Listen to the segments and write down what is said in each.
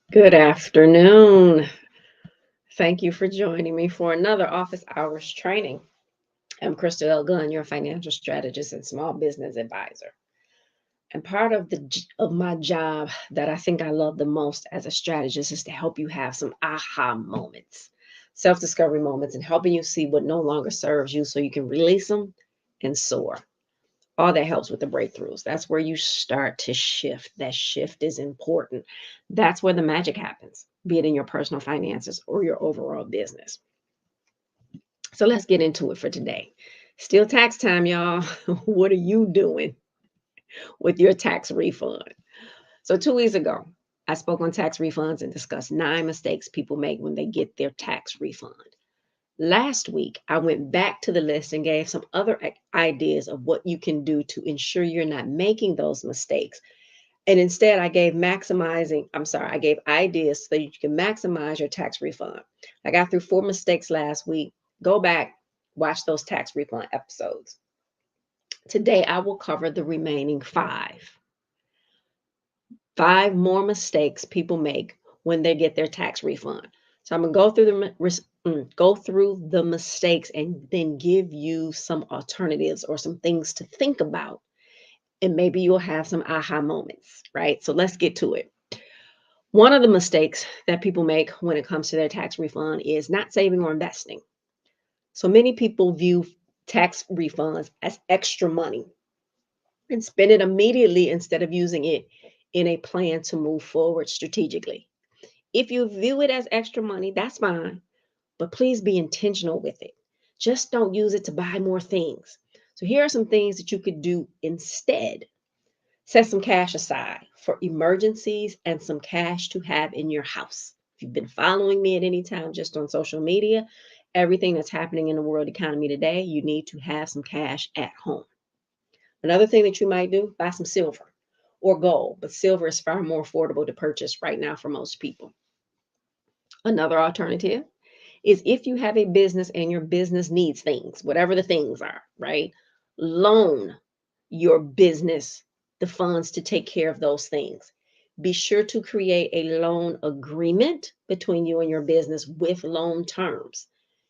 Good afternoon. Thank you for joining me for another office hours training. I'm Crystal L. Gunn, your financial strategist and small business advisor. And part of my job that I think I love the most as a strategist is to help you have some aha moments, self-discovery moments, and helping you see what no longer serves you so you can release them and soar. All that helps with the breakthroughs. That's where you start to shift. That shift is important. That's where the magic happens, be it in your personal finances or your overall business. So let's get into it for today. Still tax time, y'all. What are you doing with your tax refund? So 2 weeks ago, I spoke on tax refunds and discussed 9 mistakes people make when they get their tax refund. Last week, I went back to the list and gave some other ideas of what you can do to ensure you're not making those mistakes. And instead, I gave ideas so that you can maximize your tax refund. I got through 4 mistakes last week. Go back, watch those tax refund episodes. Today, I will cover the remaining 5. 5 more mistakes people make when they get their tax refund. So I'm going to go through the mistakes and then give you some alternatives or some things to think about. And maybe you'll have some aha moments, right? So let's get to it. One of the mistakes that people make when it comes to their tax refund is not saving or investing. So many people view tax refunds as extra money and spend it immediately instead of using it in a plan to move forward strategically. If you view it as extra money, that's fine, but please be intentional with it. Just don't use it to buy more things. So here are some things that you could do instead. Set some cash aside for emergencies and some cash to have in your house. If you've been following me at any time just on social media, everything that's happening in the world economy today, you need to have some cash at home. Another thing that you might do, buy some silver or gold, but silver is far more affordable to purchase right now for most people. Another alternative is if you have a business and your business needs things, whatever the things are, right? Loan your business the funds to take care of those things. Be sure to create a loan agreement between you and your business with loan terms.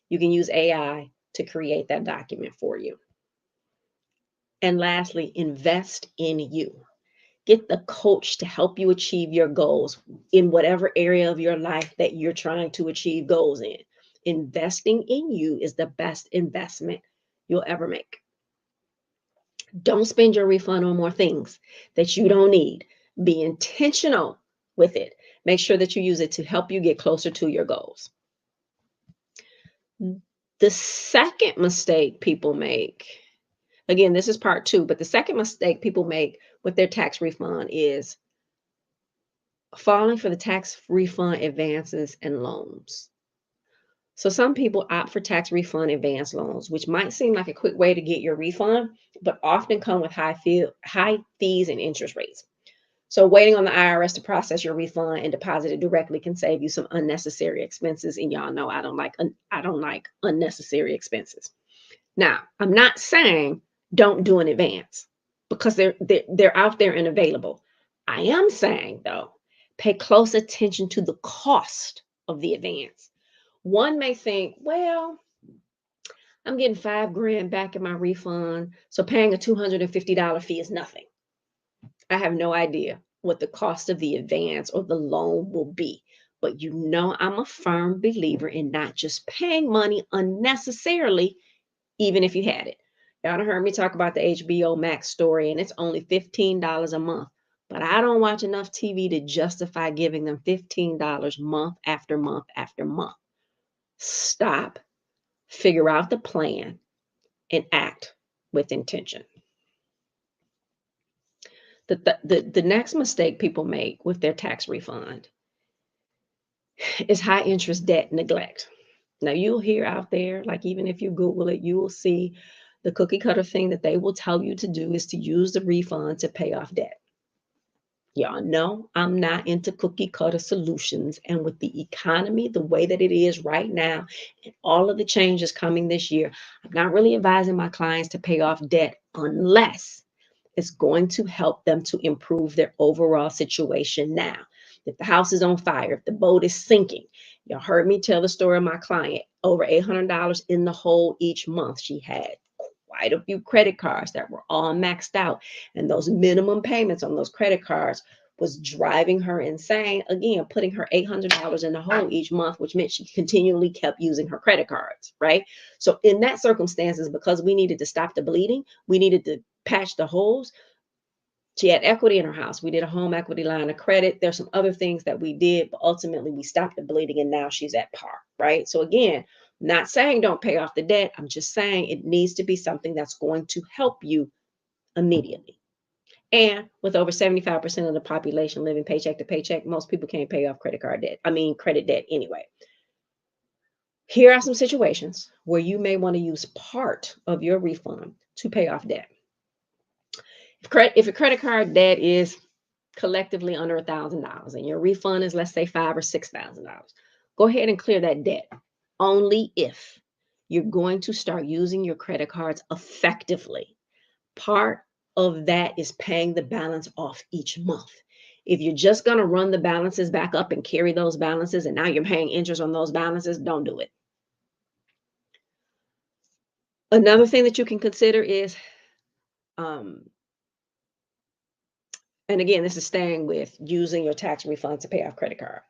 You can use AI to create that document for you. And lastly, invest in you. Get the coach to help you achieve your goals in whatever area of your life that you're trying to achieve goals in. Investing in you is the best investment you'll ever make. Don't spend your refund on more things that you don't need. Be intentional with it. Make sure that you use it to help you get closer to your goals. The second mistake people make, again, this is part 2, but the second mistake people make with their tax refund is falling for the tax refund advances and loans. So some people opt for tax refund advance loans, which might seem like a quick way to get your refund, but often come with high fees and interest rates. So waiting on the IRS to process your refund and deposit it directly can save you some unnecessary expenses. And y'all know I don't like unnecessary expenses. Now, I'm not saying don't do an advance because they're out there and available. I am saying though, pay close attention to the cost of the advance. One may think, well, I'm getting $5,000 back in my refund, so paying a $250 fee is nothing. I have no idea what the cost of the advance or the loan will be, but you know I'm a firm believer in not just paying money unnecessarily, even if you had it. Y'all done heard me talk about the HBO Max story, and it's only $15 a month. but I don't watch enough TV to justify giving them $15 month after month after month. Stop, figure out the plan, and act with intention. The next mistake people make with their tax refund is high interest debt neglect. Now, you'll hear out there, like even if you Google it, you will see the cookie cutter thing that they will tell you to do is to use the refund to pay off debt. Y'all know I'm not into cookie cutter solutions. And with the economy, the way that it is right now, and all of the changes coming this year, I'm not really advising my clients to pay off debt unless it's going to help them to improve their overall situation now. If the house is on fire, if the boat is sinking, y'all heard me tell the story of my client, over $800 in the hole each month. She had quite a few credit cards that were all maxed out, and those minimum payments on those credit cards was driving her insane. Again, putting her $800 in the hole each month, which meant she continually kept using her credit cards, right? So in that circumstances, because we needed to stop the bleeding, we needed to patch the holes. She had equity in her house. We did a home equity line of credit. There's some other things that we did, but ultimately we stopped the bleeding and now she's at par, right? So again, not saying don't pay off the debt. I'm just saying it needs to be something that's going to help you immediately. And with over 75% of the population living paycheck to paycheck, most people can't pay off credit debt anyway. Here are some situations where you may want to use part of your refund to pay off debt. If your credit card debt is collectively under $1,000 and your refund is, let's say, $5,000 or $6,000, go ahead and clear that debt. Only if you're going to start using your credit cards effectively. Part of that is paying the balance off each month. If you're just going to run the balances back up and carry those balances, and now you're paying interest on those balances, don't do it. Another thing that you can consider is, and again, this is staying with using your tax refund to pay off credit card.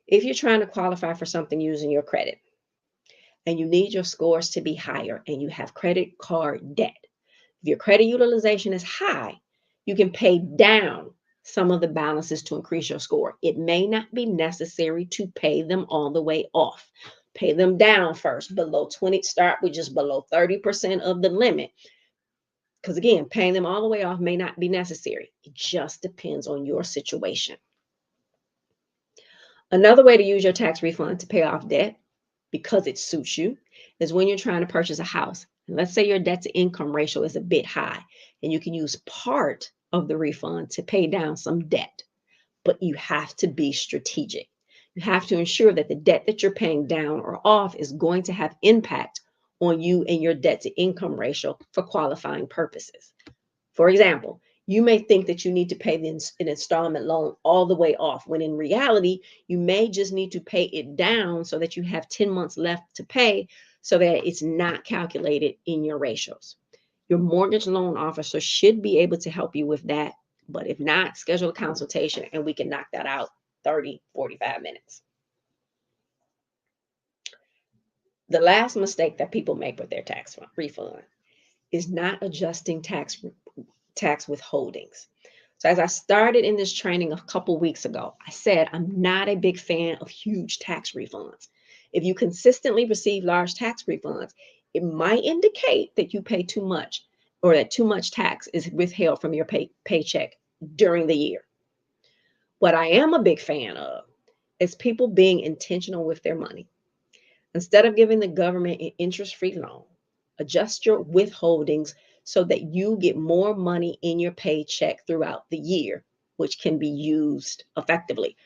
If you're trying to qualify for something using your credit and you need your scores to be higher and you have credit card debt, if your credit utilization is high, you can pay down some of the balances to increase your score. It may not be necessary to pay them all the way off. Pay them down first, below 20, start with just below 30% of the limit. Because again, paying them all the way off may not be necessary. It just depends on your situation. Another way to use your tax refund to pay off debt, because it suits you, is when you're trying to purchase a house. And let's say your debt to income ratio is a bit high, and you can use part of the refund to pay down some debt. But you have to be strategic. You have to ensure that the debt that you're paying down or off is going to have impact on you and your debt to income ratio for qualifying purposes. For example, you may think that you need to pay an installment loan all the way off, when in reality, you may just need to pay it down so that you have 10 months left to pay so that it's not calculated in your ratios. Your mortgage loan officer should be able to help you with that. But if not, schedule a consultation and we can knock that out 30, 45 minutes. The last mistake that people make with their tax refund is not adjusting tax withholdings. So as I started in this training a couple weeks ago, I said I'm not a big fan of huge tax refunds. If you consistently receive large tax refunds, it might indicate that you pay too much or that too much tax is withheld from your paycheck during the year. What I am a big fan of is people being intentional with their money. Instead of giving the government an interest-free loan, adjust your withholdings so that you get more money in your paycheck throughout the year, which can be used effectively.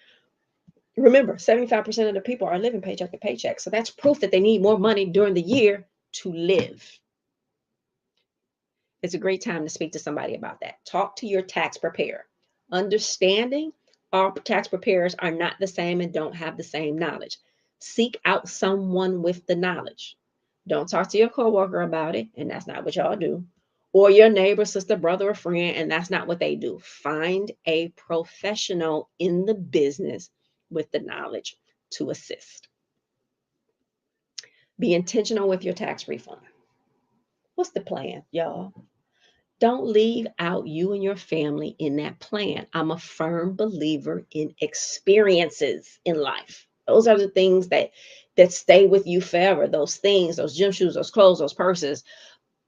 Remember, 75% of the people are living paycheck to paycheck. So that's proof that they need more money during the year to live. It's a great time to speak to somebody about that. Talk to your tax preparer. Understanding all tax preparers are not the same and don't have the same knowledge. Seek out someone with the knowledge. Don't talk to your coworker about it, and that's not what y'all do. Or your neighbor, sister, brother, or friend, and that's not what they do. Find a professional in the business with the knowledge to assist. Be intentional with your tax refund. What's the plan, y'all? Don't leave out you and your family in that plan. I'm a firm believer in experiences in life. Those are the things that stay with you forever. Those things, those gym shoes, those clothes, those purses,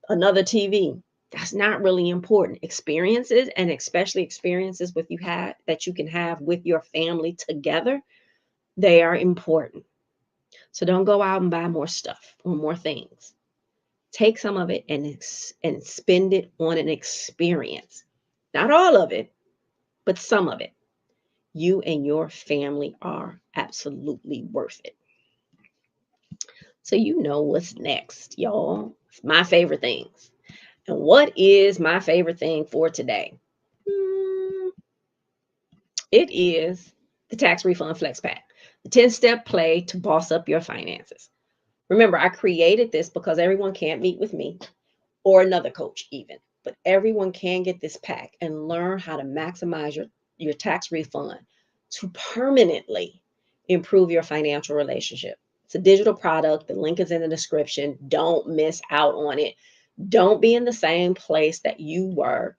another TV. That's not really important. Experiences, and especially experiences with you have that you can have with your family together, they are important. So don't go out and buy more stuff or more things. Take some of it and spend it on an experience. Not all of it, but some of it. You and your family are absolutely worth it. So you know what's next, y'all. It's my favorite things. And what is my favorite thing for today? Hmm, It is the tax refund flex pack, the 10-step play to boss up your finances. Remember, I created this because everyone can't meet with me or another coach, even, but everyone can get this pack and learn how to maximize your tax refund to permanently improve your financial relationship. It's a digital product. The link is in the description. Don't miss out on it. Don't be in the same place that you were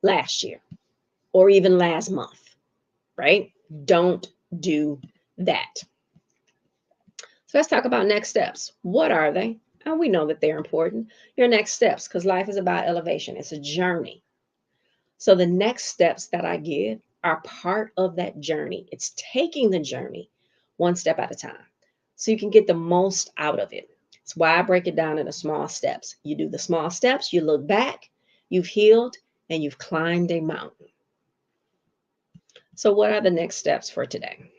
last year or even last month, right? Don't do that. So let's talk about next steps. What are they? And we know that they're important. Your next steps, because life is about elevation, it's a journey. So the next steps that I give are part of that journey. It's taking the journey one step at a time so you can get the most out of it. That's why I break it down into small steps. You do the small steps, you look back, you've healed, and you've climbed a mountain. So, what are the next steps for today?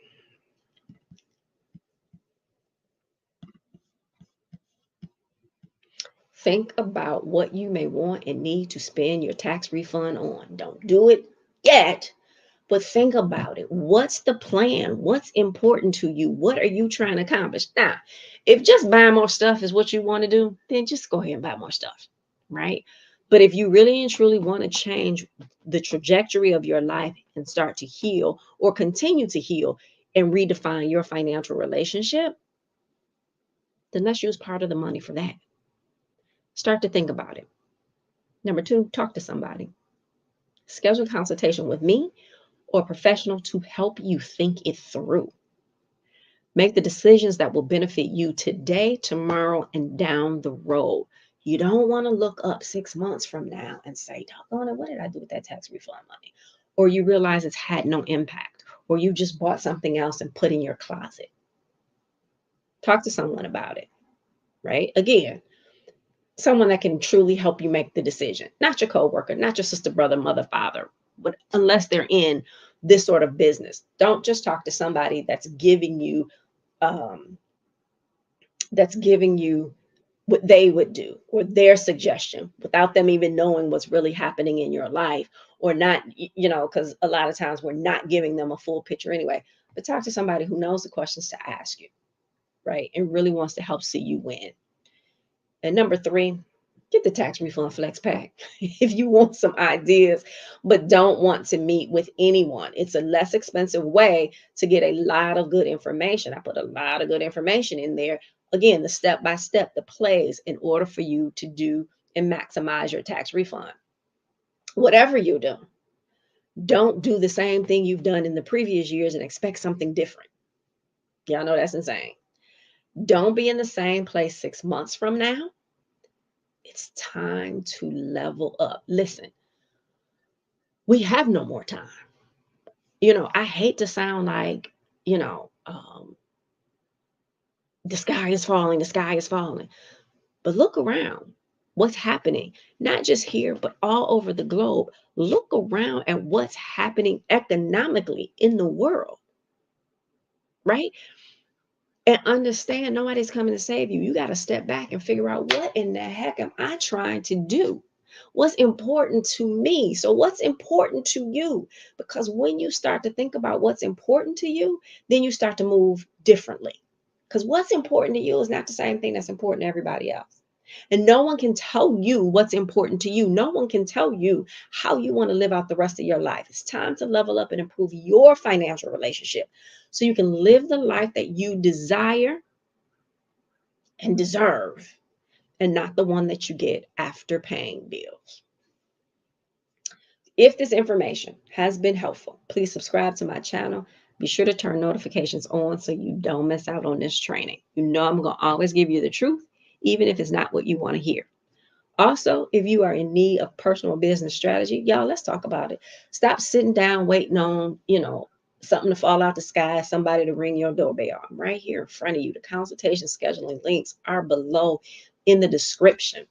Think about what you may want and need to spend your tax refund on. Don't do it yet, but think about it. What's the plan? What's important to you? What are you trying to accomplish? Now, if just buying more stuff is what you want to do, then just go ahead and buy more stuff, right? But if you really and truly want to change the trajectory of your life and start to heal or continue to heal and redefine your financial relationship, then let's use part of the money for that. Start to think about it. Number two, talk to somebody. Schedule a consultation with me or a professional to help you think it through. Make the decisions that will benefit you today, tomorrow, and down the road. You don't want to look up 6 months from now and say, doggone it, what did I do with that tax refund money? Or you realize it's had no impact, or you just bought something else and put in your closet. Talk to someone about it, right? Again, someone that can truly help you make the decision, not your coworker, not your sister, brother, mother, father, but unless they're in this sort of business. Don't just talk to somebody um, that's giving you what they would do or their suggestion without them even knowing what's really happening in your life, or not, because a lot of times we're not giving them a full picture anyway. But talk to somebody who knows the questions to ask you, right? And really wants to help see you win. And number three, get the tax refund flex pack. If you want some ideas, but don't want to meet with anyone, it's a less expensive way to get a lot of good information. I put a lot of good information in there. Again, the step by step, the plays in order for you to do and maximize your tax refund. Whatever you do, don't do the same thing you've done in the previous years and expect something different. Y'all know that's insane. Don't be in the same place 6 months from now. It's time to level up. Listen, we have no more time. I hate to sound like, the sky is falling, the sky is falling. But look around. What's happening? Not just here, but all over the globe. Look around at what's happening economically in the world, right? And understand nobody's coming to save you. You got to step back and figure out, what in the heck am I trying to do? What's important to me? So, what's important to you? Because when you start to think about what's important to you, then you start to move differently. Because what's important to you is not the same thing that's important to everybody else. And no one can tell you what's important to you. No one can tell you how you want to live out the rest of your life. It's time to level up and improve your financial relationship so you can live the life that you desire and deserve, and not the one that you get after paying bills. If this information has been helpful, please subscribe to my channel. Be sure to turn notifications on so you don't miss out on this training. You know I'm going to always give you the truth, even if it's not what you want to hear. Also, if you are in need of personal business strategy, y'all, let's talk about it. Stop sitting down waiting on, something to fall out the sky, somebody to ring your doorbell. I'm right here in front of you. The consultation scheduling links are below in the description.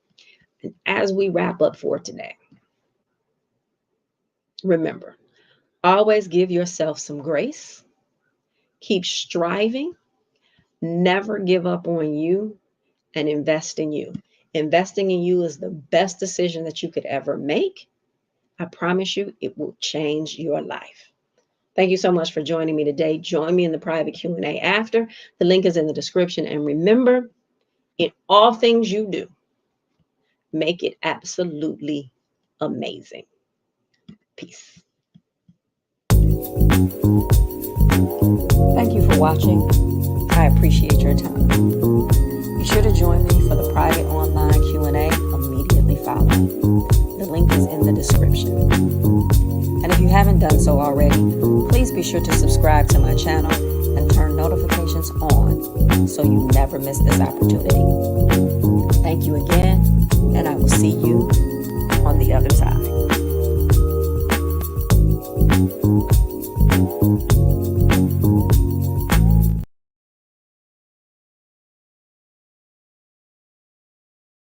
And as we wrap up for today, remember, always give yourself some grace. Keep striving. Never give up on you, and invest in you. Investing in you is the best decision that you could ever make. I promise you, it will change your life. Thank you so much for joining me today. Join me in the private Q&A after. The link is in the description. And remember, in all things you do, make it absolutely amazing. Peace. Thank you for watching. I appreciate your time. Be sure to join me for the private online Q&A immediately following. The link is in the description. And if you haven't done so already, please be sure to subscribe to my channel and turn notifications on so you never miss this opportunity. Thank you again, and I will see you on the other side.